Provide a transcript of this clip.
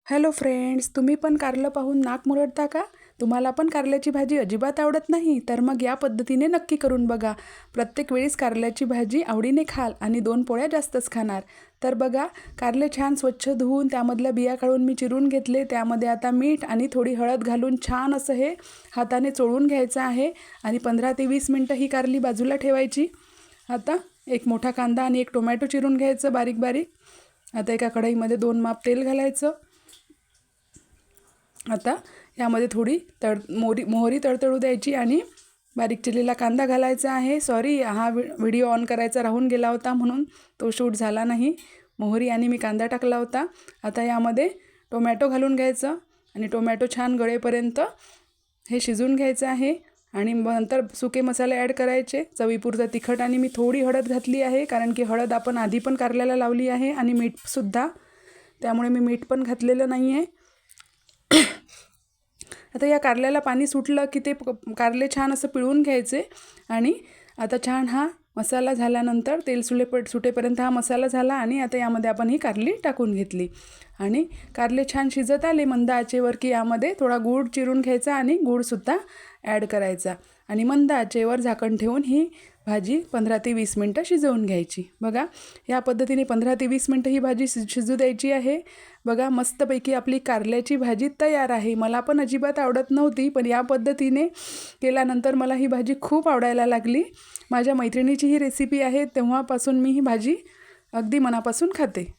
Hello friends, तुम्ही पण कारलं पाहून नाक मुरडता का? तुम्हाला पण कारल्याची भाजी अजिबात आवडत नाही? तर मग या पद्धतीने नक्की करून बघा. प्रत्येक वेळेस कारल्याची भाजी आवडीने खाल आणि 2 पोळ्या जास्तच खाणार. तर बघा, कारले छान स्वच्छ धुवून त्यामधल्या बिया काढून मी चिरून घेतले. त्यामध्ये आता मीठ आणि थोडी हळद घालून छान असं हे हाताने चोळून घ्यायचं आहे आणि 15 ते 20 मिनटं ही कारली बाजूला ठेवायची. आता एक मोठा कांदा आणि एक टोमॅटो चिरून घ्यायचं बारीक बारीक. आता एका कढईमध्ये 2 माप तेल घालायचं. आता यामध्ये थोडी मोहरी तडतडू द्यायची आणि बारीक चिरलेला कांदा घालायचा आहे. सॉरी, हा व्हिडिओ ऑन करायचा राहून गेला होता म्हणून तो शूट झाला नाही. मोहरी आणि मी कांदा टाकला होता. आता यामध्ये टोमॅटो घालून घ्यायचं आणि टोमॅटो छान गळेपर्यंत हे शिजवून घ्यायचं आहे आणि नंतर सुके मसाले ॲड करायचे. चवीपुरतं तिखट आणि मी थोडी हळद घातली आहे, कारण की हळद आपण आधी पण कारल्याला लावली आहे आणि मीठसुद्धा, त्यामुळे मी मीठ पण घातलेलं नाही आहे. आता या कारल्याला पाणी सुटलं की ते कारले छान असं पिळून घ्यायचे आणि आता छान हा मसाला झाल्यानंतर तेल सुटेपर्यंत हा मसाला झाला आणि आता यामध्ये आपण ही कारली टाकून घेतली आणि कारले छान शिजत आले मंद आचेवर की यामध्ये थोडा गूळ चिरून घ्यायचा आणि गूळसुद्धा ॲड करायचा आणि मंद आचेवर झाकण ठेवून ही भाजी 15 ते 20 मिनटं शिजवून घ्यायची. बघा, या पद्धतीने 15 ते 20 मिनटं ही भाजी शिजू द्यायची आहे. बघा, मस्तपैकी आपली कारल्याची भाजी तयार आहे. मला पण अजिबात आवडत नव्हती, पण या पद्धतीने केल्यानंतर मला ही भाजी खूप आवडायला लागली. माझ्या मैत्रिणीची ही रेसिपी आहे, तेव्हापासून मी ही भाजी अगदी मनापासून खाते.